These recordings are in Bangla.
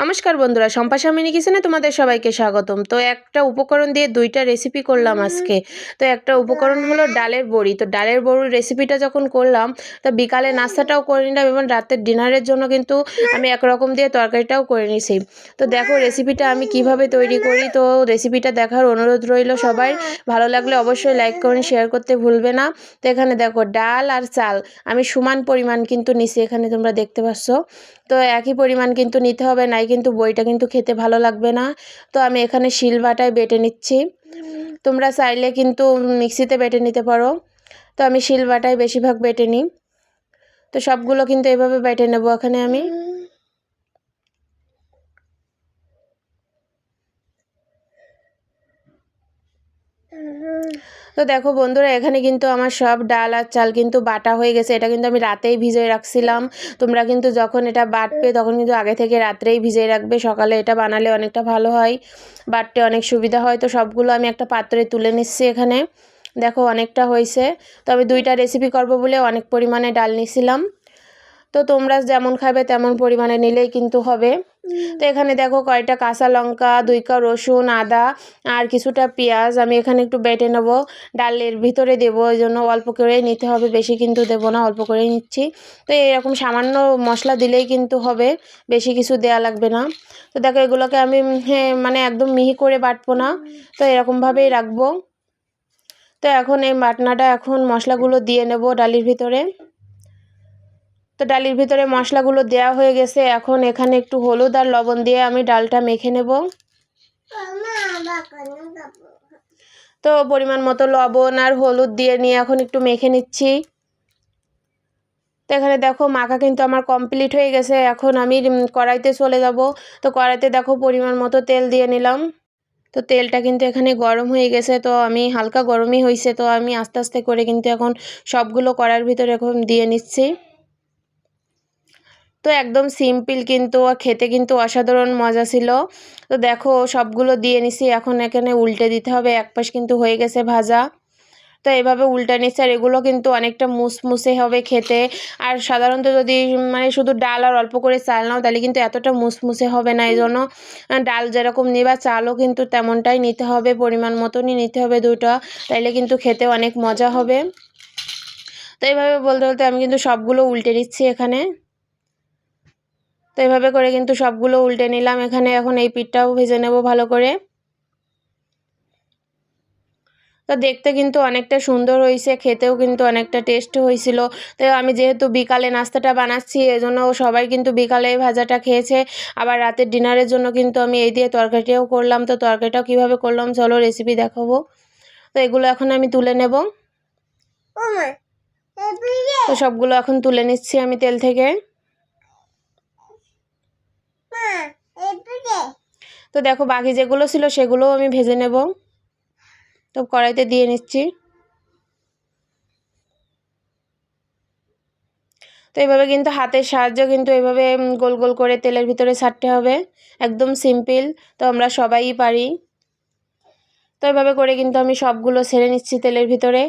নমস্কার বন্ধুরা, সম্পাশা মিনি কিচেনে তোমাদের সবাইকে স্বাগতম। তো একটা উপকরণ দিয়ে দুইটা রেসিপি করলাম আজকে। তো একটা উপকরণ হলো ডালের বড়ি। তো ডালের বড়ির রেসিপিটা যখন করলাম, তো বিকালে নাস্তাটাও করে নিলাম এবং রাতের ডিনারের জন্য কিন্তু আমি একরকম দিয়ে তরকারিটাও করে নিয়েছি। তো দেখো রেসিপিটা আমি কিভাবে তৈরি করি। তো রেসিপিটা দেখার অনুরোধ রইল সবাই। ভালো লাগলে অবশ্যই লাইক করুন, শেয়ার করতে ভুলবে না। তো এখানে দেখো ডাল আর চাল আমি সমান পরিমাণ কিন্তু নিছি, এখানে তোমরা দেখতে পাচ্ছ। তো একই পরিমাণ কিন্তু নিতে হবে, নাই কিন্তু বড়িটা কিন্তু খেতে ভালো লাগবে না। তো আমি এখানে শিলবাটায় বেটে নিচ্ছি। তোমরা চাইলে কিন্তু মিক্সিতে বেটে নিতে পারো। তো আমি শিলবাটায় বেশিরভাগ বেটে নিই। তো সবগুলো কিন্তু এভাবে বেটে নেব এখানে আমি। তো দেখো বন্ধুরা, এখানে কিন্তু আমার সব ডাল আর চাল কিন্তু বাটা হয়ে গেছে। এটা কিন্তু আমি রাতেই ভিজিয়ে রাখছিলাম। তোমরা কিন্তু যখন এটা বাটবে তখন কিন্তু আগে থেকে রাত্রেই ভিজিয়ে রাখবে, সকালে এটা বানালে অনেকটা ভালো হয়, বাটতে অনেক সুবিধা হয়। তো সবগুলো আমি একটা পাত্রে তুলে নিচ্ছি এখানে। দেখো অনেকটা হয়েছে। তো আমি দুইটা রেসিপি করব বলে অনেক পরিমাণে ডাল নিছিলাম। তো তোমরা যেমন খাবে তেমন পরিমাণে নিলেই কিন্তু হবে। তো এখানে দেখো কয়টা কাঁচা লঙ্কা, 2 কোয়া রসুন, আদা আর কিছুটা পেঁয়াজ আমি এখানে একটু বেটে নেব, ডালের ভিতরে দেবো। ওই জন্য অল্প করেই নিতে হবে, বেশি কিন্তু দেবো না, অল্প করেই নিচ্ছি। তো এরকম সামান্য মশলা দিলেই কিন্তু হবে, বেশি কিছু দেয়া লাগবে না। তো দেখো এগুলোকে আমি মানে একদম মিহি করে বাটবো না, তো এরকমভাবেই রাখবো। তো এখন এই বাটনাটা এখন মশলাগুলো দিয়ে নেব ডালের ভিতরে। তো ডালের ভিতরে মশলাগুলো দেওয়া হয়ে গেছে। এখন এখানে একটু হলুদ আর লবণ দিয়ে আমি ডালটা মেখে নেব। তো পরিমাণ মতো লবণ আর হলুদ দিয়ে নিয়ে এখন একটু মেখে নিচ্ছি। তো এখানে দেখো মাখা কিন্তু আমার কমপ্লিট হয়ে গেছে। এখন আমি কড়াইতে চলে যাব। তো কড়াইতে দেখো পরিমাণ মতো তেল দিয়ে নিলাম। তো তেলটা কিন্তু এখানে গরম হয়ে গেছে। তো আমি হালকা গরমই হয়েছে, তো আমি আস্তে আস্তে করে কিন্তু এখন সবগুলো কড়াইয়ের ভিতরে এখন দিয়ে নিচ্ছি। তো একদম সিম্পল কিন্তু খেতে কিন্তু অসাধারণ মজা ছিল। তো দেখো সবগুলো দিয়ে নিছি, এখন এখানে উল্টে দিতে হবে। এক পাশ কিন্তু হয়ে গেছে ভাজা। তো এভাবে উল্টে নিচ্ছে, আর এগুলো কিন্তু অনেকটা মুসমুসে হবে খেতে। আর সাধারণত যদি মানে শুধু ডাল আর অল্প করে চাল নাও তাহলে কিন্তু এতটা মুসমুসে হবে না। এই জন্য ডাল যেরকম নিবা চালও কিন্তু তেমনটাই নিতে হবে, পরিমাণ মতনই নিতে হবে দুটো, তাইলে কিন্তু খেতে অনেক মজা হবে। তো এইভাবে বলতে বলতে আমি কিন্তু সবগুলো উল্টে দিচ্ছি এখানে। তো এভাবে করে কিন্তু সবগুলো উল্টে নিলাম এখানে। এখন এই পিঠটাও ভেজে নেব ভালো করে। তো দেখতে কিন্তু অনেকটা সুন্দর হয়েছে, খেতেও কিন্তু অনেকটা টেস্ট হয়েছিল। তো আমি যেহেতু বিকালে নাস্তাটা বানাচ্ছি এজন্য সবাই কিন্তু বিকালে ভাজাটা খেয়েছে। আবার রাতের ডিনারের জন্য কিন্তু আমি এই দিয়ে তরকারিটাও করলাম। তো তরকারিটাও কীভাবে করলাম চলো রেসিপি দেখাবো। তো এগুলো এখন আমি তুলে নেব। তো সবগুলো এখন তুলে নিচ্ছি আমি তেল থেকে। তো দেখো বাকি যেগুলো ছিল সেগুলোও আমি ভেজে নেব। তো কড়াইতে দিয়ে নিচ্ছি। তো এইভাবে কিন্তু হাতের সাহায্যে কিন্তু এইভাবে গোল গোল করে তেলের ভিতরে ছাড়তে হবে, একদম সিম্পল। তো আমরা সবাই পারি। তো এইভাবে করে কিন্তু আমি সবগুলো ছেড়ে নিচ্ছি তেলের ভিতরে।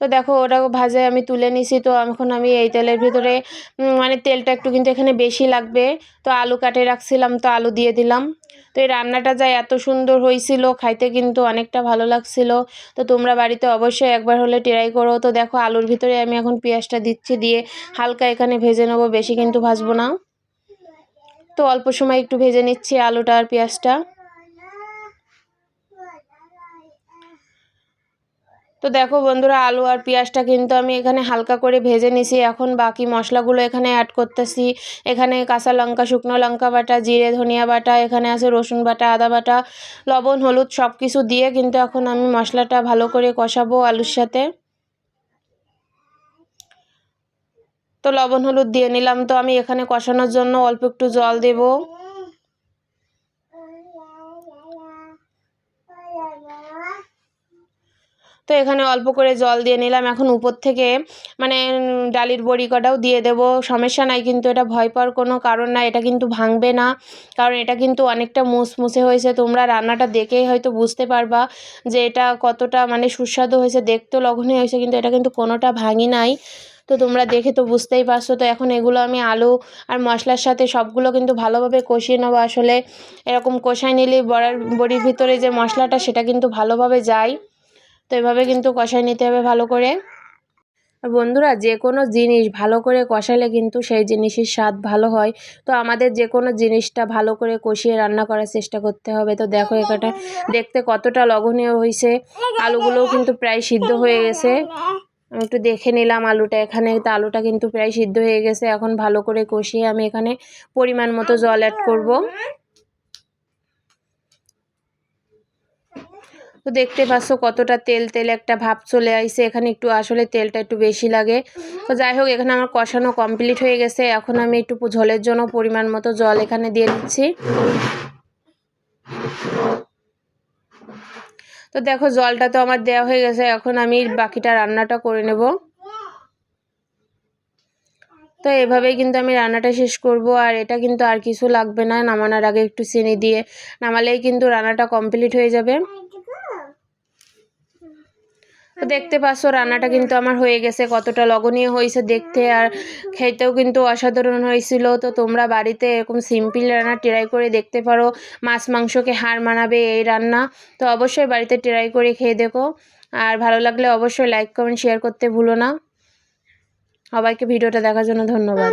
তো দেখো ওটাও ভাজে আমি তুলে নিছি। তো এখন আমি এই তেলের ভিতরে মানে তেলটা একটু কিন্তু এখানে বেশি লাগবে। তো আলু কাটে রাখছিলাম, তো আলু দিয়ে দিলাম। তো এই রান্নাটা যা এত সুন্দর হয়েছিল, খাইতে কিন্তু অনেকটা ভালো লাগছিল। তো তোমরা বাড়িতে অবশ্যই একবার হলে ট্রাই করো। তো দেখো আলুর ভিতরে আমি এখন পেঁয়াজটা দিচ্ছি, দিয়ে হালকা এখানে ভেজে নেবো, বেশি কিন্তু ভাজবো না। তো অল্প সময় একটু ভেজে নিচ্ছি আলুটা আর পেঁয়াজটা। তো দেখো বন্ধুরা, আলু আর পেঁয়াজটা কিন্তু আমি এখানে হালকা করে ভেজে নিছি। এখন বাকি মশলাগুলো এখানে অ্যাড করতেছি। এখানে কাঁচা লঙ্কা, শুকনো লঙ্কা বাটা, জিরে ধনিয়া বাটা, এখানে আছে রসুন বাটা, আদা বাটা, লবণ হলুদ সব কিছু দিয়ে কিন্তু এখন আমি মশলাটা ভালো করে কষাবো আলুর সাথে। তো লবণ হলুদ দিয়ে নিলাম। তো আমি এখানে কষানোর জন্য অল্প একটু জল দেব। তো এখানে অল্প করে জল দিয়ে নিলাম। এখন উপর থেকে মানে ডালের বড়ি কটাও দিয়ে দেব, সমস্যা নাই কিন্তু, এটা ভয় পাওয়ার কোনো কারণ নাই, এটা কিন্তু ভাঙবে না, কারণ এটা কিন্তু অনেকটা মুসমুসে হয়েছে। তোমরা রান্নাটা দেখেই হয়তো বুঝতে পারবা যে এটা কতটা মানে সুস্বাদু হয়েছে, দেখতেও লবণীয় হয়েছে, কিন্তু এটা কিন্তু কোনোটা ভাঙি নাই। তো তোমরা দেখে তো বুঝতেই পারছো। তো এখন এগুলো আমি আলু আর মশলার সাথে সবগুলো কিন্তু ভালোভাবে কষিয়ে নেবো। আসলে এরকম কষাই নিলে বড়ির ভিতরে যে মশলাটা সেটা কিন্তু ভালোভাবে যায়। তো এভাবে কিন্তু কষাই নিতে হবে ভালো করে। আর বন্ধুরা, যে কোনো জিনিস ভালো করে কষালে কিন্তু সেই জিনিসের স্বাদ ভালো হয়। তো আমাদের যে কোনো জিনিসটা ভালো করে কষিয়ে রান্না করার চেষ্টা করতে হবে। তো দেখো এখানটা দেখতে কতটা লবণীয় হয়েছে, আলুগুলোও কিন্তু প্রায় সিদ্ধ হয়ে গেছে। আমি একটু দেখে নিলাম আলুটা এখানে, তো আলুটা কিন্তু প্রায় সিদ্ধ হয়ে গেছে। এখন ভালো করে কষিয়ে আমি এখানে পরিমাণ মতো জল অ্যাড করব। তো দেখতে পাচ্ছ কতটা তেল তেল একটা ভাব চলে আইছে। এখানে একটু আসলে তেলটা একটু বেশি লাগে। তো যাই হোক, এখানে আমার কষানো কমপ্লিট হয়ে গেছে। এখন আমি একটু ঝোলের জন্য পরিমাণ মতো জল এখানে দিয়ে দিচ্ছি। তো দেখো জলটা তো আমার দেওয়া হয়ে গেছে। এখন আমি বাকিটা রান্নাটা করে নেব। তো এভাবেই কিন্তু আমি রান্নাটা শেষ করব। আর এটা কিন্তু আর কিছু লাগবে না, নামানোর আগে একটু চিনি দিয়ে নামালেই কিন্তু রান্নাটা কমপ্লিট হয়ে যাবে। তো দেখতে পাচ্ছ রান্নাটা কিন্তু আমার হয়ে গেছে, কতটা লবণীয় হয়েছে দেখতে, আর খেতেও কিন্তু অসাধারণ হয়েছিল। তো তোমরা বাড়িতে এরকম সিম্পল রান্না ট্রাই করে দেখতে পারো, মাছ মাংসকে হার মানাবে এই রান্না। তো অবশ্যই বাড়িতে ট্রাই করে খেয়ে দেখো। আর ভালো লাগলে অবশ্যই লাইক কমেন্ট শেয়ার করতে ভুলো না। সবাইকে ভিডিওটা দেখার জন্য ধন্যবাদ।